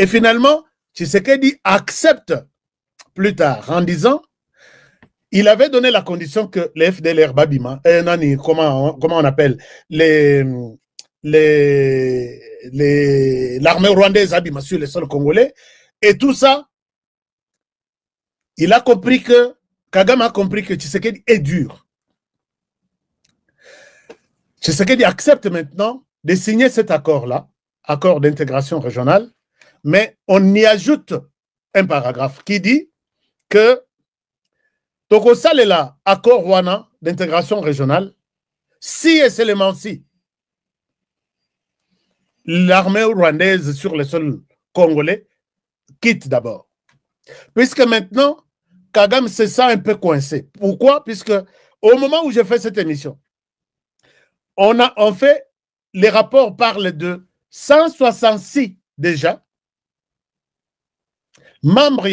Et finalement, Tshisekedi accepte plus tard en disant il avait donné la condition que les FDLR Babima, comment on appelle l'armée rwandaise Babima sur les sols congolais, et tout ça, il a compris que Kagame a compris que Tshisekedi est dur. Tshisekedi accepte maintenant de signer cet accord-là, accord d'intégration régionale, mais on y ajoute un paragraphe qui dit que Tokosalela accord wana d'intégration régionale, si et seulement si l'armée rwandaise sur le sol congolais quitte d'abord. Puisque maintenant, Kagame se sent un peu coincé. Pourquoi? Puisque au moment où j'ai fait cette émission, on fait, les rapports parlent de 166 déjà, membres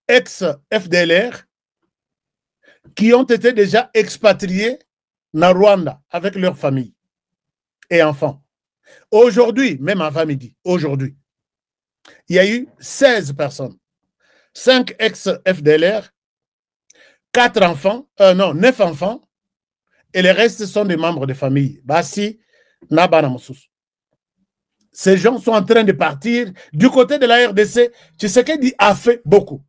ex-FDLR, qui ont été déjà expatriés dans Rwanda avec leurs familles et enfants. Aujourd'hui, même avant midi, aujourd'hui, il y a eu 16 personnes, 5 ex-FDLR, 4 enfants, 9 enfants, et les restes sont des membres de famille. Bassi, Nabana Moussous. Ces gens sont en train de partir. Du côté de la RDC, Tshisekedi a fait beaucoup.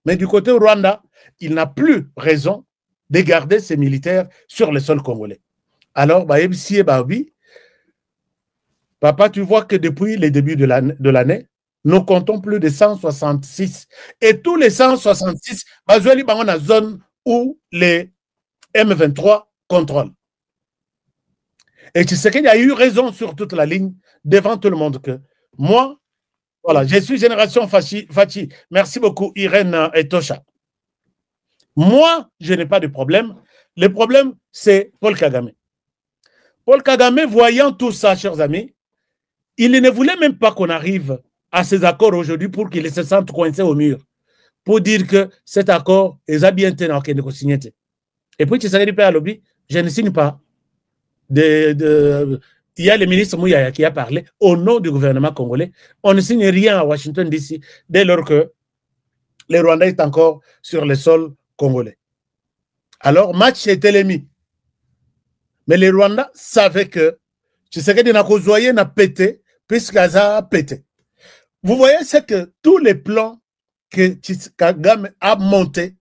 Mais du côté Rwanda, il n'a plus raison de garder ses militaires sur le sol congolais. Alors, papa, tu vois que depuis le début de l'année, nous comptons plus de 166. Et tous les 166, dans la zone où les M23 contrôlent. Et tu sais qu'il y a eu raison sur toute la ligne, devant tout le monde, que moi, voilà, je suis génération Fachi. Merci beaucoup, Irène et Tosha. Moi, je n'ai pas de problème. Le problème, c'est Paul Kagame. Paul Kagame, voyant tout ça, chers amis, il ne voulait même pas qu'on arrive à ces accords aujourd'hui pour qu'il se sente coincé au mur. Pour dire que cet accord est bien signé. Et puis, tu sais, je ne signe pas. Il y a le ministre Mouyaya qui a parlé au nom du gouvernement congolais. On ne signe rien à Washington DC dès lors que le Rwanda est encore sur le sol congolais. Alors, match était mis. Mais les Rwandais savaient que Tshisekedi n'a pété, puisqu'il a pété. Vous voyez, c'est que tous les plans que Kagame a montés,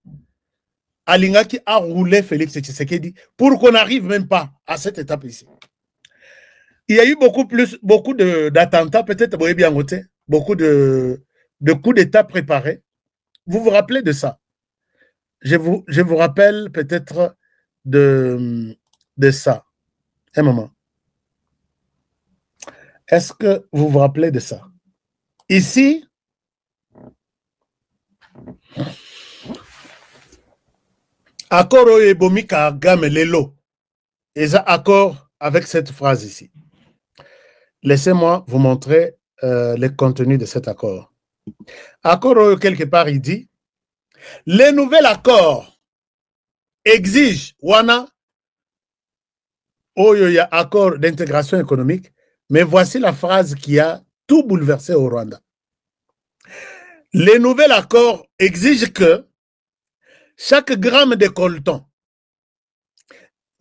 Alingaki a roulé Félix Tshisekedi pour qu'on n'arrive même pas à cette étape ici. Il y a eu beaucoup d'attentats, peut-être beaucoup de coups d'État préparés. Vous vous rappelez de ça? Je vous rappelle peut-être de ça. Un moment. Est-ce que vous vous rappelez de ça? Ici, accord Ebomi Kagame Lelo. Et ça, accord avec cette phrase ici. Laissez-moi vous montrer le contenu de cet accord. Accord, quelque part, il dit le nouvel accord exige Wana Oyoya accord d'intégration économique, mais voici la phrase qui a tout bouleversé au Rwanda. Le nouvel accord exige que chaque gramme de coltan,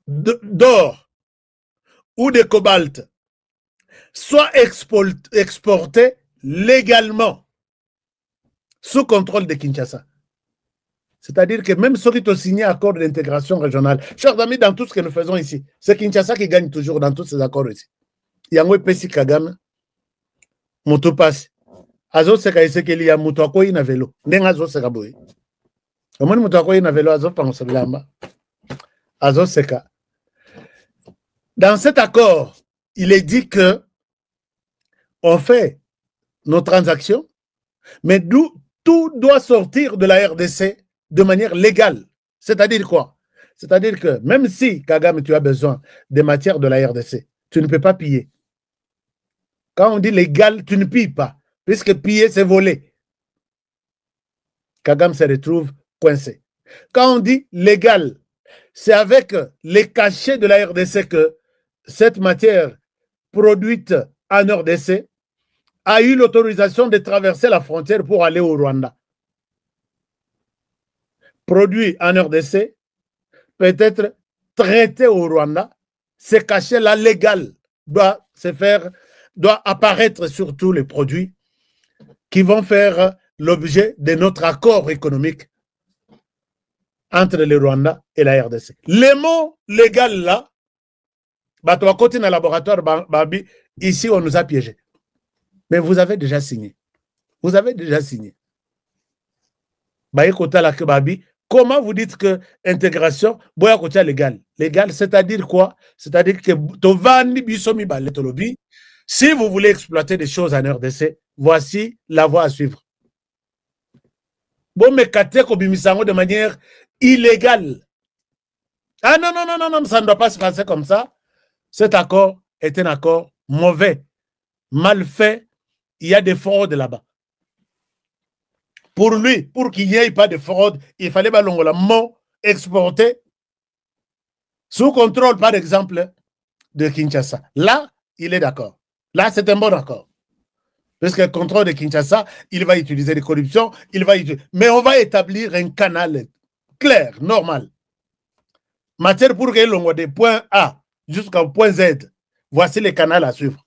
d'or ou de cobalt soit exporté légalement sous contrôle de Kinshasa. C'est-à-dire que même ceux qui ont signé accord d'intégration régionale, chers amis, dans tout ce que nous faisons ici, c'est Kinshasa qui gagne toujours dans tous ces accords ici. Il y a un Pessi Kagame, Motopas, Azo Seka Esekeli, ya Mutoko ina vélo. N'en Azo Seka boy. Au moins Mutoko ina vélo, Azo Pangosabilamba. Azo Seka. Dans cet accord, il est dit que on fait nos transactions, mais tout doit sortir de la RDC de manière légale. C'est-à-dire quoi? C'est-à-dire que même si, Kagame, tu as besoin des matières de la RDC, tu ne peux pas piller. Quand on dit légal, tu ne pilles pas, puisque piller, c'est voler. Kagame se retrouve coincé. Quand on dit légal, c'est avec les cachets de la RDC que cette matière produite en RDC a eu l'autorisation de traverser la frontière pour aller au Rwanda. Produit en RDC, peut-être traité au Rwanda, ce cachet-là légal doit apparaître sur tous les produits qui vont faire l'objet de notre accord économique entre le Rwanda et la RDC. Les mots légaux là, côté dans le laboratoire, ici on nous a piégés. Mais vous avez déjà signé. Vous avez déjà signé. Comment vous dites que intégration, légal? Légal, c'est-à-dire quoi? C'est-à-dire que si vous voulez exploiter des choses en RDC, voici la voie à suivre. Bon, mais de manière illégale. Ah non, non, non, non, non, ça ne doit pas se passer comme ça. Cet accord est un accord mauvais, mal fait. Il y a des fraudes là-bas. Pour lui, pour qu'il n'y ait pas de fraude, il fallait mot exporter sous contrôle, par exemple, de Kinshasa. Là, il est d'accord. Là, c'est un bon accord. Parce que le contrôle de Kinshasa, il va utiliser des corruptions, mais on va établir un canal clair, normal. Matière pour que l'on des points A jusqu'au point Z. Voici les canaux à suivre.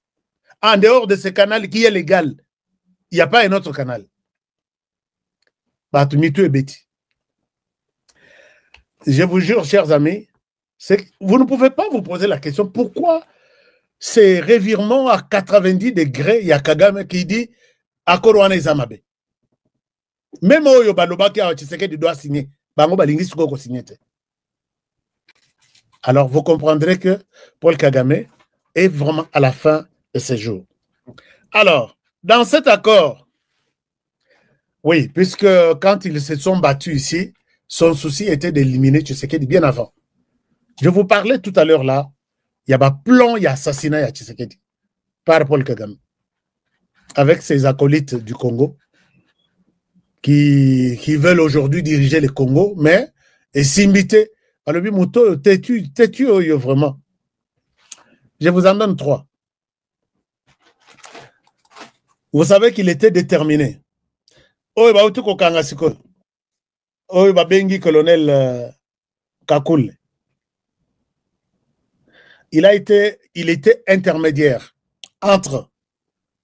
En dehors de ce canal qui est légal, il n'y a pas un autre canal. Je vous jure, chers amis, vous ne pouvez pas vous poser la question pourquoi ces revirements à 90 degrés, il y a Kagame qui dit accord wana ezamabe. Même oyo baloba ki Tshisekedi doit signer, bango balingi siko signer. Alors vous comprendrez que Paul Kagame est vraiment à la fin de ses jours. Alors, dans cet accord, oui, puisque quand ils se sont battus ici, son souci était d'éliminer Tshisekedi bien avant. Je vous parlais tout à l'heure là, il y a un plan, il y a assassinat à Tshisekedi par Paul Kagame avec ses acolytes du Congo qui veulent aujourd'hui diriger le Congo, mais et s'imiter. Alors, Mouto, têtu, vraiment. Je vous en donne 3. Vous savez qu'il était déterminé. Oh, Bengi colonel Kakul. Il était intermédiaire entre,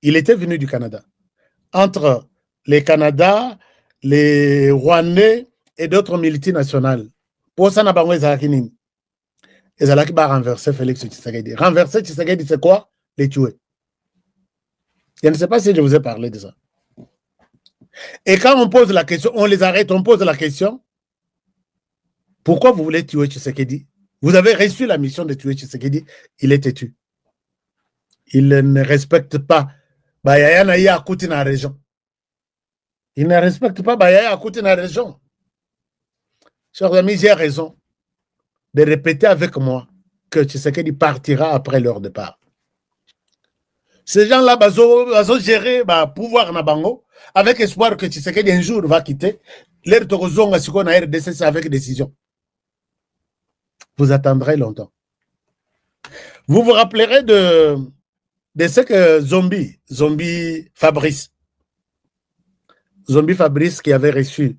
il était venu du Canada, entre les Canada, les Rwandais et d'autres multinationales. Pour ça, ils allaient renverser Félix Tshisekedi. Renverser Tshisekedi, c'est quoi? Les tuer. Je ne sais pas si je vous ai parlé de ça. Et quand on pose la question, on les arrête, on pose la question, pourquoi vous voulez tuer Tshisekedi? Vous avez reçu la mission de tuer Tshisekedi, il est têtu. Il ne respecte pas Bayaya Naya Akouti dans la région. Il ne respecte pas Bayaya Akouti dans la région. Chers amis, j'ai raison de répéter avec moi que Tshisekedi partira après leur départ. Ces gens-là, ils ont géré le pouvoir na bango avec espoir que Tshisekedi un jour va quitter. L'air de Rozonga, ce qu'on a RDC, c'est avec décision. Vous attendrez longtemps. Vous vous rappellerez de ce que Zombie Fabrice qui avait reçu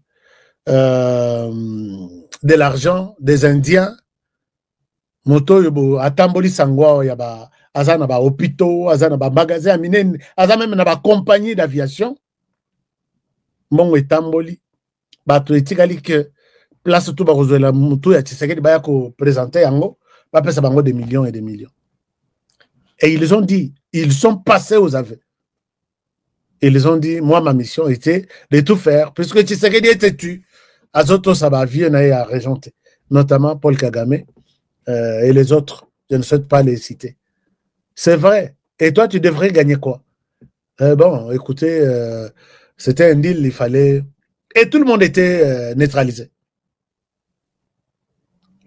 de l'argent des Indiens, Moto à Tamboli Sangwa, Azana ba hôpitaux, Azana ba magasin, Azana même na compagnie d'aviation. Mon et Tamboli, bato etikali que place tout ba kozela mutu ya Tshisekedi ba ko présenter yango, ba pesa bango des millions et des millions. Et ils ont dit, ils sont passés aux aveux. Ils ont dit, moi ma mission était de tout faire puisque Tshisekedi était tué. Azoto Saba vient à régenter, notamment Paul Kagame et les autres, je ne souhaite pas les citer. C'est vrai. Et toi, tu devrais gagner quoi? Bon, écoutez, c'était un deal, il fallait... Et tout le monde était neutralisé.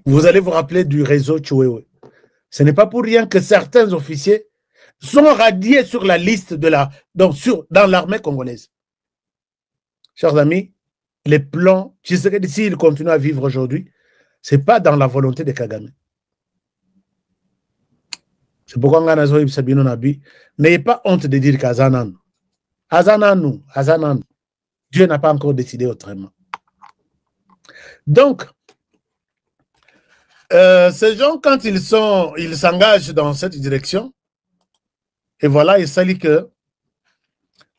Vous allez vous rappeler du réseau Chouéoué. Ce n'est pas pour rien que certains officiers sont radiés sur la liste de dans l'armée congolaise. Chers amis, les plans, s'ils continuent à vivre aujourd'hui, ce n'est pas dans la volonté de Kagame. C'est pourquoi n'ayez pas honte de dire Kazanan. Azananu. Dieu n'a pas encore décidé autrement. Donc, ces gens, quand ils s'engagent dans cette direction, et voilà, il s'agit que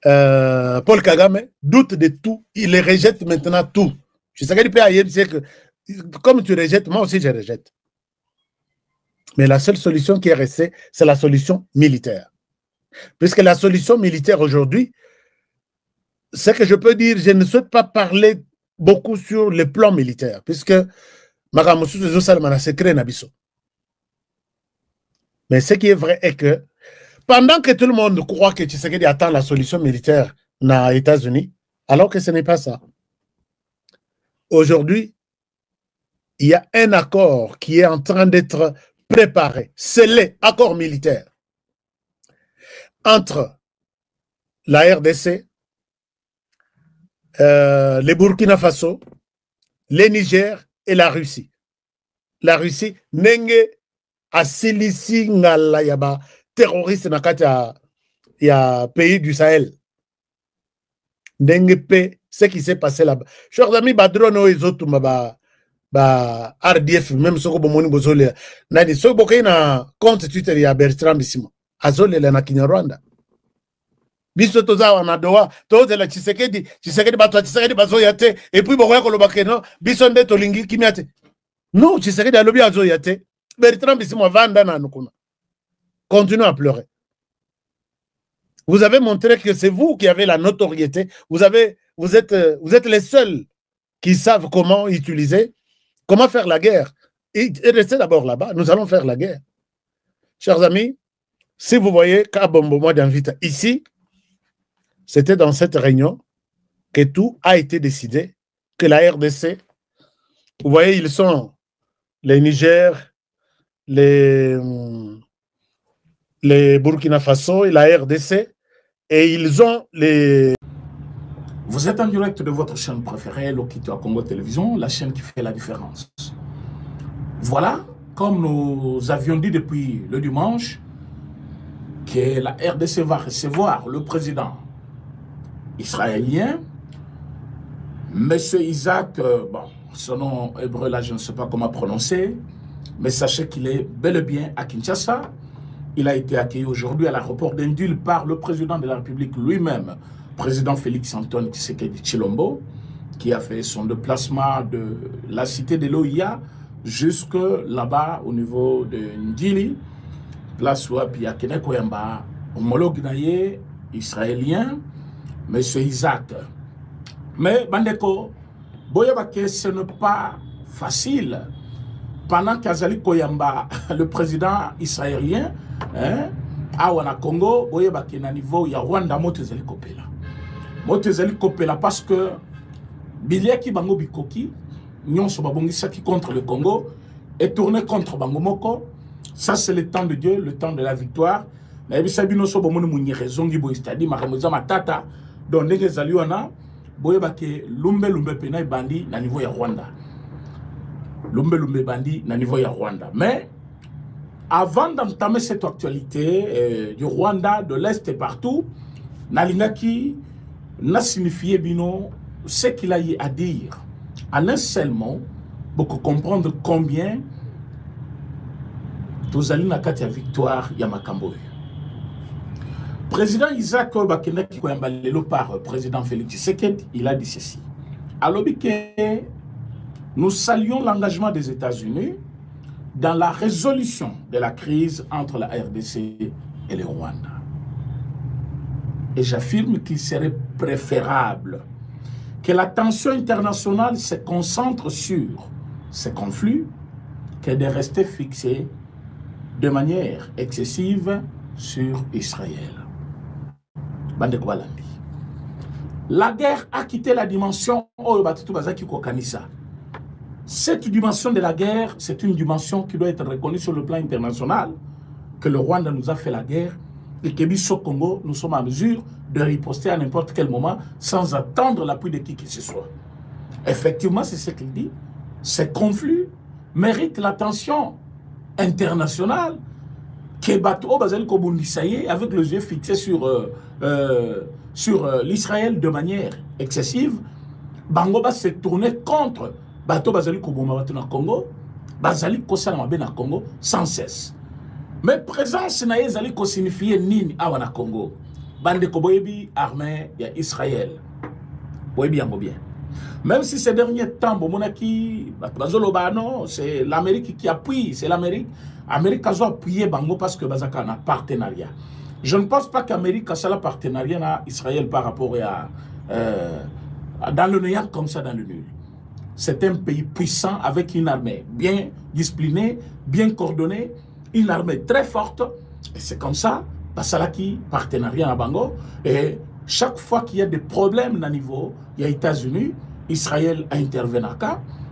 Paul Kagame doute de tout, il rejette maintenant tout. Je sais que comme tu rejettes, moi aussi je rejette. Mais la seule solution qui est restée, c'est la solution militaire. Puisque la solution militaire aujourd'hui, ce que je peux dire, je ne souhaite pas parler beaucoup sur le plan militaire, puisque mais ce qui est vrai est que pendant que tout le monde croit que Tshisekedi attend la solution militaire aux États-Unis, alors que ce n'est pas ça. Aujourd'hui, il y a un accord qui est en train d'être préparé. C'est l'accord militaire entre la RDC, le Burkina Faso, le Niger et la Russie. La Russie, nenge asilisi ngala yaba terroriste nakati ya pays du Sahel. Nenge pe ce qui s'est passé là-bas. Chers amis, badrono ezotu ba RDF même soko bomoni bozole nani soko bokai na compte Twitter ya Bertrand Bisimwa azole na Kinyarwanda. Biso toza na doa toza la Tshisekedi bazo yate et puis bokoya kolobake no biso nde tolingi kimiate. Non, Tshisekedi alobi azo yate. Bertrand Bisimwa vanda na nukuna. Continuez à pleurer. Vous avez montré que c'est vous qui avez la notoriété. Vous êtes les seuls qui savent comment utiliser, comment faire la guerre. Et restez d'abord là-bas. Nous allons faire la guerre. Chers amis, si vous voyez Kabombo, moi d'invite ici, c'était dans cette réunion que tout a été décidé, que la RDC, vous voyez, ils sont les Niger, les Burkina Faso et la RDC, et ils ont les... Vous êtes en direct de votre chaîne préférée, Lokito Congo Télévision, la chaîne qui fait la différence. Voilà, comme nous avions dit depuis le dimanche, que la RDC va recevoir le président israélien, M. Isaac, bon, son nom hébreu là, je ne sais pas comment prononcer, mais sachez qu'il est bel et bien à Kinshasa. Il a été accueilli aujourd'hui à l'aéroport d'Indul par le président de la République lui-même, président Félix-Antoine Tshisekedi Tshilombo, qui a fait son déplacement de la cité de l'OIA jusque là-bas au niveau de Ndili, place où il y a Kenekoyamba, homologue naïe israélien, M. Isaac. Mais, Bandeko, Boyabake, ce n'est pas facile. Pendant qu'Azali Koyamba, le président israélien, à Congo, Boyabake, na niveau, il y a Rwanda, Motezali Kopela. Motezali Kopela, parce que Biliaki Bango Bikoki, Nyon Sobabongisaki contre le Congo, est tourné contre Bango Moko. Ça, c'est le temps de Dieu, le temps de la victoire. Mais Bisabino Sobomoni Mouni raison, c'est-à-dire Mahamoudza Matata, donc les Zaliwana, Boyabake, Lumbe Pena et Bandi, na niveau ya Rwanda. Lumbe Bandi, na niveau ya Rwanda. Mais, avant d'entamer cette actualité du Rwanda, de l'Est et partout, Nalingaki n'a signifié bino ce qu'il a à dire. En un seul mot, pour comprendre combien Tozali Nakatia victoire Yamakambo. Président Isaac Bakenaki Koyambalelo par président Félix Tshisekedi, il a dit ceci. Alors que nous saluons l'engagement des États-Unis dans la résolution de la crise entre la RDC et le Rwanda. Et j'affirme qu'il serait préférable que la tension internationale se concentre sur ces conflits que de rester fixé de manière excessive sur Israël. La guerre a quitté la dimension cette dimension de la guerre, c'est une dimension qui doit être reconnue sur le plan international, que le Rwanda nous a fait la guerre et que au Congo, nous sommes en mesure de riposter à n'importe quel moment sans attendre l'appui de qui que ce soit. Effectivement, c'est ce qu'il dit. Ces conflits méritent l'attention internationale que bateau bazali kobundisaye avec les yeux fixés sur l'Israël de manière excessive, bango ba se tourner contre bateau bazali koboma bato na Congo, bazali kosala mabe na Congo sans cesse. Mais présence na ezali ko signifier nini awa na Congo? Bande ko boyebi armée ya Israël. Boyebi yango bien. Même si ces derniers temps, c'est l'Amérique qui appuie, c'est l'Amérique. L'Amérique a appuyé Bango parce que Bazaka a un partenariat. Je ne pense pas qu'Amérique a un partenariat avec Israël par rapport à dans le néant comme ça, dans le nul. C'est un pays puissant avec une armée bien disciplinée, bien coordonnée, une armée très forte. Et c'est comme ça, Basalaki, partenariat à Bango. Et chaque fois qu'il y a des problèmes à niveau, il y a les États-Unis, Israël intervient.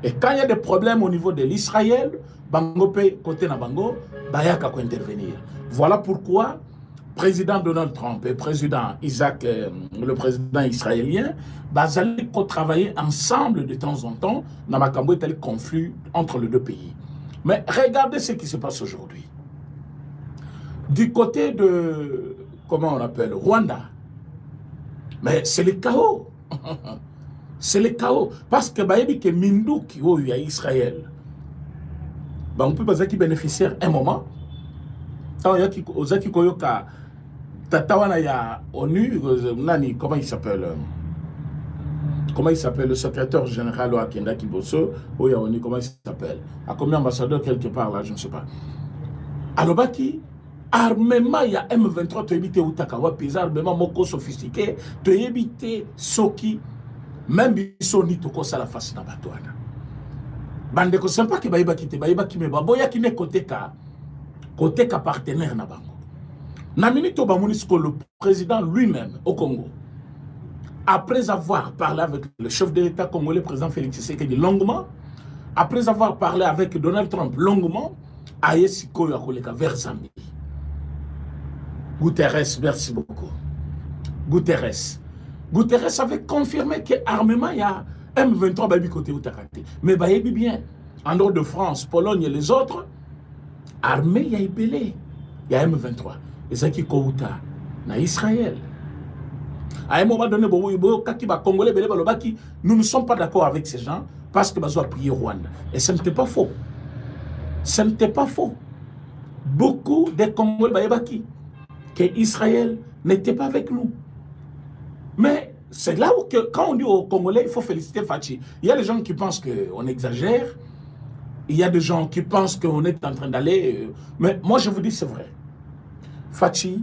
Et quand il y a des problèmes au niveau de l'Israël, Bango peut côté na Bango, Bayaka peut intervenir. Voilà pourquoi président Donald Trump et président Isaac, le président israélien, bazali ko travailler ensemble de temps en temps dans makambo tel conflit entre les deux pays. Mais regardez ce qui se passe aujourd'hui. Du côté de, comment on appelle, Rwanda, mais c'est le chaos. C'est le chaos. Parce que Bayebi que Mindouk, il y a Israël. On peut pas qui bénéficiaire un moment. Comment il s'appelle? Comment il s'appelle? Le secrétaire général à Kenda Kiboso, comment il s'appelle? À combien d'ambassadeurs quelque part là, je ne sais pas. Alors, Baki, armement, il y a M23, tu évites Utakawa, pisa, armement, moko sophistiqué, tu évites Soki, même Bissoni, tu as la face dans la batouana. Bande ko sympa que Baïba qui te Baïba qui me baboya qui n'est côté ka partenaire na bango. Na minute au Bamonisco, le président lui-même au Congo, après avoir parlé avec le chef de l'État congolais, le président Félix Tshisekedi longuement, après avoir parlé avec Donald Trump longuement, aye sikoyo akoleka vers Zambie. Guterres, merci beaucoup. Guterres avait confirmé que l'armement, il y a M23 baby côté Utakate. Mais baby bien, en dehors de France, Pologne et les autres, armée, il y a Ibélé, il y a M23. Et ça qui est Kouta, na Israël. À un moment donné, nous ne sommes pas d'accord avec ces gens parce que nous avons appuyé Rwanda. Et ce n'était pas faux. Ce n'était pas faux. Beaucoup de Congolais que Israël n'était pas avec nous. Mais c'est là où, quand on dit aux Congolais, il faut féliciter Fachi. Il y a des gens qui pensent qu'on exagère. Il y a des gens qui pensent qu'on est en train d'aller. Mais moi, je vous dis, c'est vrai. Fachi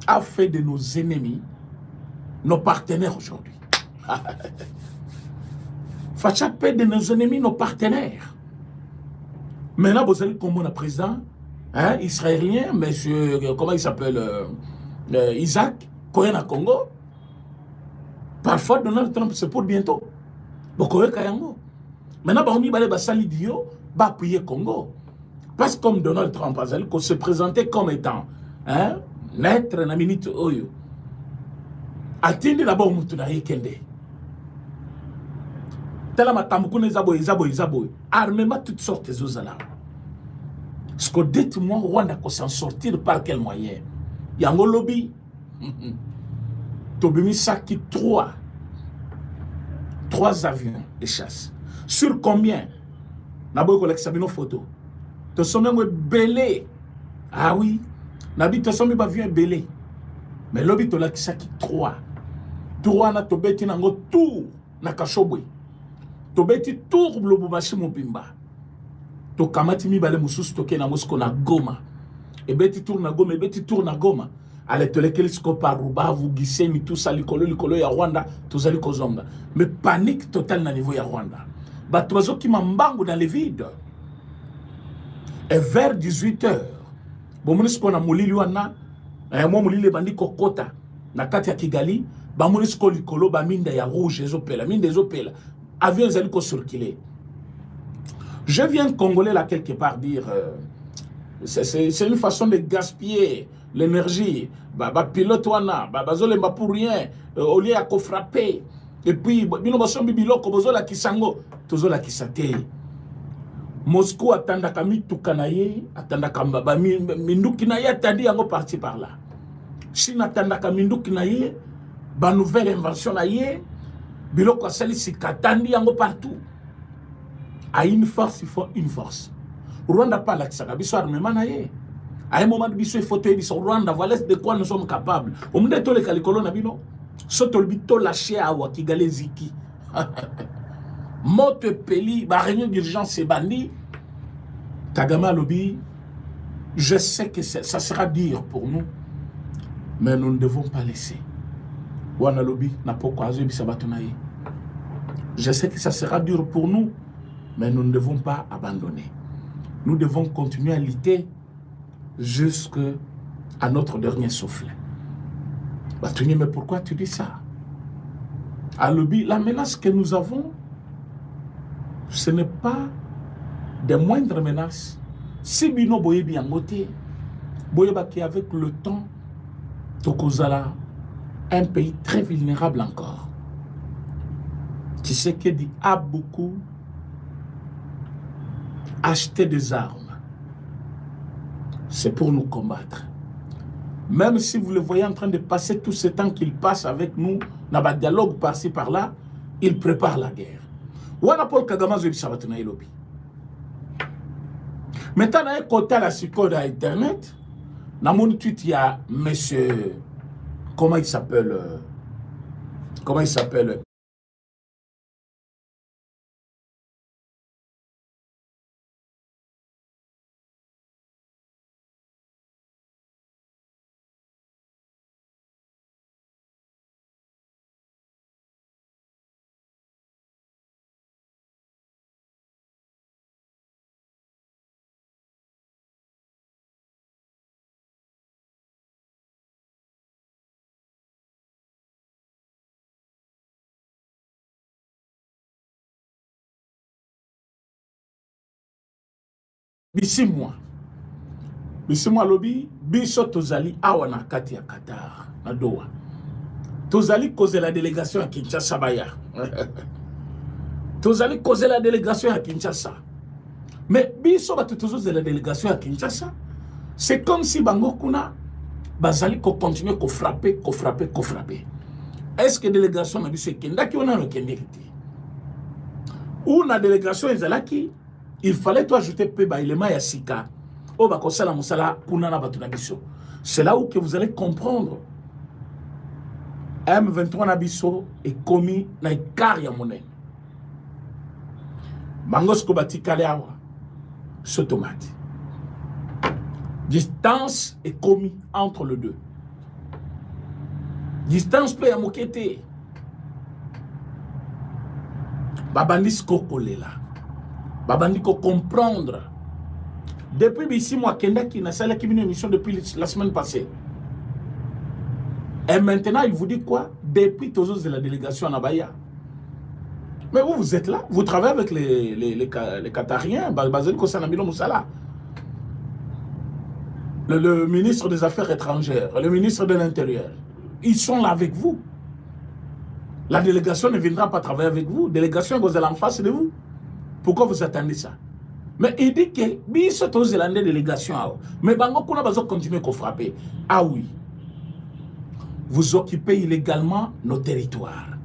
a fait de nos ennemis nos partenaires aujourd'hui. Facha fait de nos ennemis nos partenaires. Maintenant, vous allez comme mon président israélien, monsieur, comment il s'appelle, Isaac, Koyana Congo. Parfois, Donald Trump, c'est pour bientôt. Maintenant, on va salidio, va appuyer Congo. Parce que comme Donald Trump se présentait comme étant naître na minute oyo. Atteindre d'abord Moutunaye Kende. Tellement Tamukune Zaboy. Armement toutes sortes de choses là. Ce que dites-moi, Rwanda peut s'en sortir par quel moyen? Il y a un lobby. Tobimi Saki 3 avions de chasse. Sur combien? Naboy collecte Sabino photo. Te sommes belé. Ah oui. Nabi te sommes avions belé. Mais lobby to la Saki 3 na tobeti nango tout na Kashobwe. Tobeti tout Lubumbashi Mobimba. To kamati mi bale mususu toke na Mosco na Goma. et beti tourne à Goma, et beti tourne à Goma. Allez, te lequel par Ruba, vous guissez, tout ça, l'icolo, ya Rwanda, tout ça, l'icozonga. Mais panique totale dans le niveau ya Rwanda. Bah, toi, qui m'embangent dans les vides. Et vers 18h, bon, on a mouli luana, moi, mouli les bandits kokota, na kati ya Kigali, bah, mon esco l'icolo, bah, mine ya rouge, les opéla, mine des opéla. Avions, ils allaient circuler. Je viens congolais là quelque part dire, c'est une façon de gaspiller l'énergie. Bah, pilote wana, bah, bazolemba pour rien, au lieu à frapper. Et puis, bino basombi biloko, bozola kisango, tozola kisate. Moscou attendaka mituka na ye, attendaka minduki na ye, attendit yango parti par là. Chine attendaka minduki na ye, ba nouvelle invention na ye, biloko asali sikatandi yango partout. À une force, il faut une force. Rwanda pas la biso armement na ye. À un moment, biso il faut te dire Rwanda, voilà de quoi nous sommes capables. Au monde de les calicolo na bino, soto bito lâché à Kigali ziki. Mote peli, ba réunion d'urgence c'est bandi. Kagame lobby, je sais que ça sera dur pour nous, mais nous ne devons pas laisser. Wana lobby na poko azo sabatonaye. Je sais que ça sera dur pour nous, mais nous ne devons pas abandonner. Nous devons continuer à lutter jusqu'à notre dernier souffle. Batuni, mais pourquoi tu dis ça? À lobby, la menace que nous avons, ce n'est pas des moindres menaces. Si Bino Boye bien moté, Boyeba qui avec le temps, Tokozala, un pays très vulnérable encore. Tu sais que dit a beaucoup acheté des armes. C'est pour nous combattre. Même si vous le voyez en train de passer tout ce temps qu'il passe avec nous, dans un dialogue par-ci par-là, il prépare la guerre. Wana Paul Kagame a dit lobby. Maintenant, à un côté à la psychose d'Internet, dans mon tweet, il y a monsieur, comment il s'appelle? Bissimwa lobby, biso tozali awana kati ya Qatar, na Doha. Tozali cause la délégation à Kinshasa baya. Tozali cause la délégation à Kinshasa. Mais biso batutozo de la délégation à Kinshasa, c'est comme si bango kuna bazali ko continuer ko frapper. Est-ce que la délégation na biso kenda ki ona no kendekiti? Ou na délégation ezalaki, il fallait toi ajouter Peba Ilema Yassika. Oh, bah, kosala musala, kunana batunabiso. C'est là où que vous allez comprendre. M23 Nabiso est commis na ikari ya monnaie. Bangosko bati kaleawa. Sotomati. Distance est commis entre les deux. Distance peut y mokete. Babandisko kolela. Babandi ko comprendre. Depuis 6 mois, Kenda qui n'a pas une émission depuis la semaine passée. Et maintenant, il vous dit quoi? Depuis tous de la délégation à Nabaya. Mais vous êtes là, vous travaillez avec les Qatariens, le ministre des Affaires étrangères, le ministre de l'Intérieur. Ils sont là avec vous. La délégation ne viendra pas travailler avec vous. La délégation, vous allez en face de vous. Pourquoi vous attendez ça? Mais il dit que biso to Zélandais délégation. Mais bango kuna bazo continuer à frapper. Ah oui. Vous occupez illégalement nos territoires.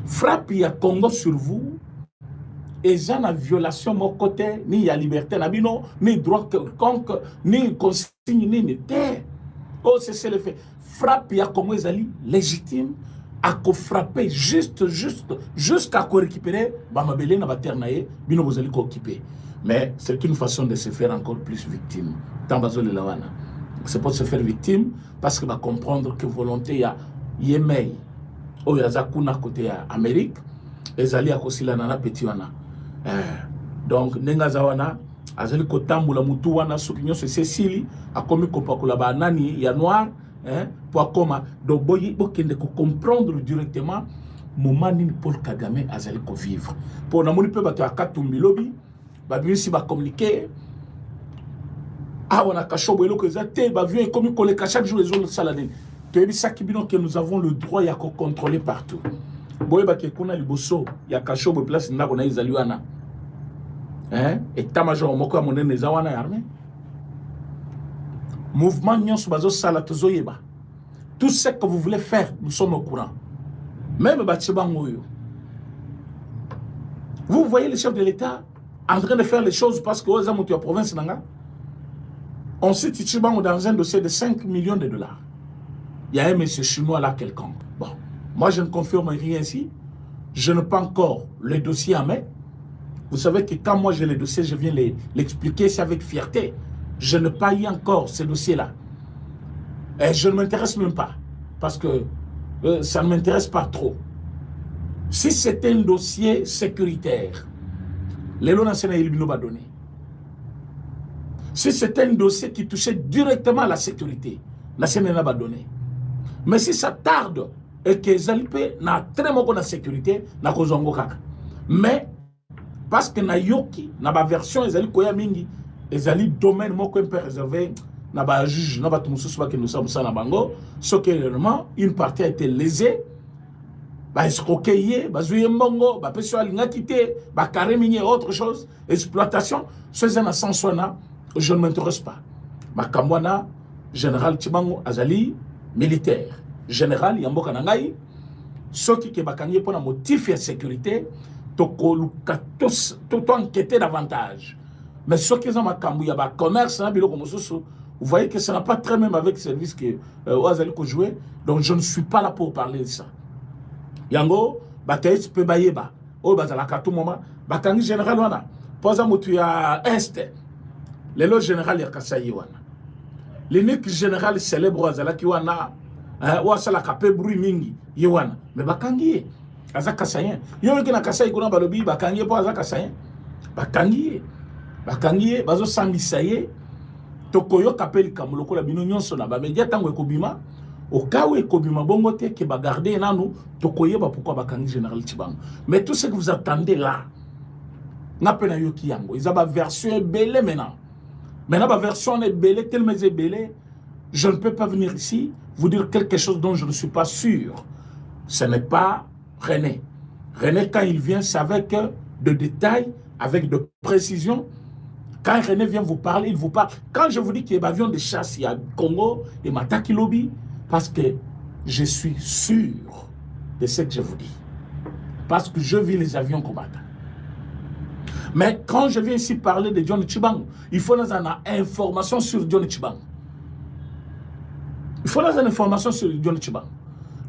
Frappe ya Congo sur vous. Et j'en a violation mon côté, ni la liberté nabino, ni droit quelconque, ni consigne, ni terre. Oh, c'est le fait. Frappe ya Congo ezali légitime. À frapper jusqu'à récupérer Bamabélé na terre naé, bino vous allez occuper. Mais c'est une façon de se faire encore plus victime. C'est pour se faire victime parce que va comprendre que volonté il y a yemei ou ya zakuna côté Amérique et zali a aussi la nana petit wana. Donc nenga zawana azali kotambula mutu wana sokinyo se Cécile a commis kopakula ba nani ya noir pour comment donc boyi bokende ko comprendre directement moment ni Paul Kagame azali ko vivre pour na moni pe bato akatumbi lobi ba bisi ba communiquer. Ah, on a caché au boulot que ça t'es vu et comme il chaque jour les autres saladines. Tu as vu ça qui dit que nous avons le droit à contrôler partout. Boy ba ke kuna liboso ya caché au place na kona izaliwana. État-major moko amone neza wana armée. Mouvement nyonso bazo sala tozoyeba. Tout ce que vous voulez faire, nous sommes au courant. Même Bachibangoyo. Vous voyez le chef de l'État en train de faire les choses parce que aux amours de la province nanga. On sait Tchibango dans un dossier de 5 millions de dollars. Il y a un monsieur chinois là quelconque. Bon, moi je ne confirme rien ici. Je n'ai pas encore le dossier en main. Vous savez que quand moi j'ai les dossiers, je viens l'expliquer, c'est avec fierté. Je n'ai pas eu encore ce dossier-là. Et je ne m'intéresse même pas. Parce que ça ne m'intéresse pas trop. Si c'était un dossier sécuritaire, les lois nationales il nous va donner. Si c'était un dossier qui touchait directement à la sécurité, la Sénat va donner. Mais si ça tarde et que Zalipé n'a très bon la sécurité, n'a pas kaka. Mais parce que na yoki, na ba version ezali koya mingi, ezali domaine moko un peu réservé, na ba juge, na ba tumususu ba ke nous sommes ça na bango, ce que réellement une partie a été lésée, ba escroquer, ba zuye mbongo, ba peso alinga kité, ba carré minier autre chose, exploitation, ce zana sans sona. Je ne m'intéresse pas. Makamwana, général Tibango Azali, militaire. Général Yamboka Nangai, ceux qui bakangi pour un motif de sécurité, tout enquêter davantage. Mais ceux qui ont makambu, il y a commerce, vous voyez que ça n'a pas très même avec le service que Azali peut jouer. Donc je ne suis pas là pour parler de ça. Yango, Bataïs peut bailler, oh, Bazala Katou Moma, Bakangi général Wana, Posa Moutuya Est. Le lot général ya Kasayi wana. L'unique général célèbre azalaki wana wa sala kapé bruit mingi yewana. Mais bakangi aza Kasayen. Yo na Kasayi kuna balobi bakangi po aza Kasayen. Bakangi bazo sambisaye tokoyo kapeli kamuloko la bino nyonso na ba media tango ekobima au cas où ekobima bongo te ke ba garder nanu tokoye ba pourquoi bakangi général Tibango. Mais tout ce que vous attendez là n'a pas na yoki yango. Ils ont ba version belé maintenant. Maintenant, ma version est belle, tellement est belle, je ne peux pas venir ici vous dire quelque chose dont je ne suis pas sûr. Ce n'est pas René. René, quand il vient, c'est avec de détails, avec de précision. Quand René vient vous parler, il vous parle. Quand je vous dis qu'il y a un avion de chasse, il y a Congo et Mataki Lobby, parce que je suis sûr de ce que je vous dis. Parce que je vis les avions combattants. Mais quand je viens ici parler de John Tchibango, il faut nous avoir information sur John Tchibango. Il faut nous avoir information sur John Tchibango.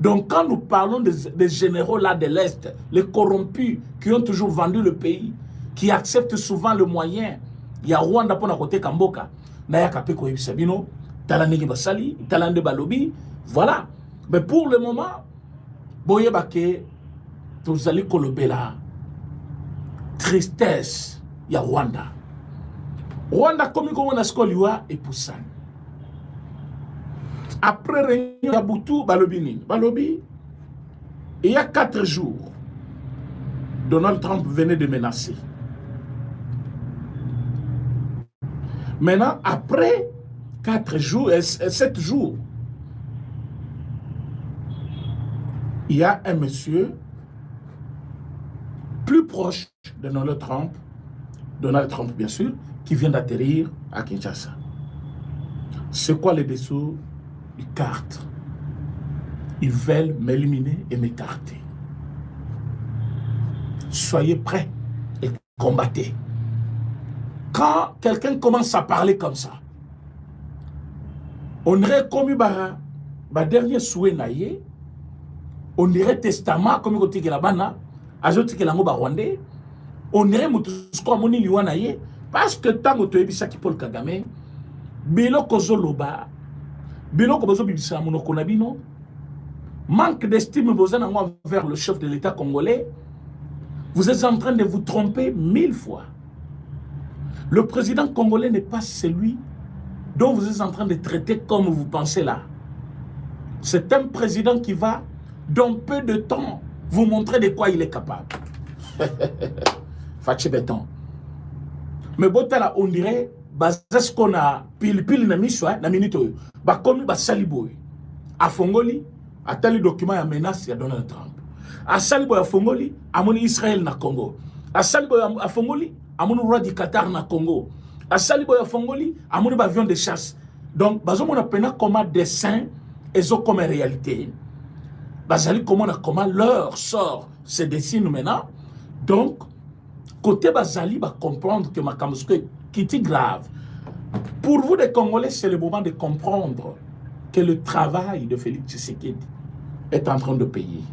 Donc quand nous parlons des généraux là de l'Est, les corrompus qui ont toujours vendu le pays, qui acceptent souvent le moyen, il y a Rwanda pour la côté Kamboka, Naya Kapeko Sabino, Talanegi Basali, Talande Balobi, voilà. Mais pour le moment, Boye Bake, Tozali Kolobela, tristesse, il y a Rwanda. Rwanda, comme on a scoliwa et Poussan. Après réunion à Boutou, Balobi, il y a 4 jours, Donald Trump venait de menacer. Maintenant, après 4 jours, 7 jours, il y a un monsieur plus proche de Donald Trump bien sûr, qui vient d'atterrir à Kinshasa. C'est quoi les dessous des cartes? Ils veulent m'éliminer et m'écarter. Soyez prêts et combattez. Quand quelqu'un commence à parler comme ça, on dirait comme un dernier souhait naïe, on dirait testament comme il y a la bana, on dirait mutusko amoni liwa naïe, Parce que tant que tu es qui Paul Kagame, biloko zoloba, biloko bozo bibisa monoko na bino, manque d'estime envers le chef de l'État congolais, vous êtes en train de vous tromper 1000 fois. Le président congolais n'est pas celui dont vous êtes en train de traiter comme vous pensez là. C'est un président qui va, dans peu de temps, vous montrer de quoi il est capable. Fatché béton. Mais bon, là, on dirait, c'est ce qu'on a pile na miswa na minute ba komi ba saliboy a fongoli a tali document ya menace ya Donald Trump a saliboy a fongoli a moni Israël na Congo a saliboy a fongoli a moni roi du Qatar na Congo a saliboy a fongoli a moni avion de chasse. Donc bazo mona pena comme dessin et zo comme réalité bazali comment leur sort se dessine maintenant. Donc côté bazali ba comprendre que makambo qui est grave. Pour vous, les Congolais, c'est le moment de comprendre que le travail de Félix Tshisekedi est en train de payer.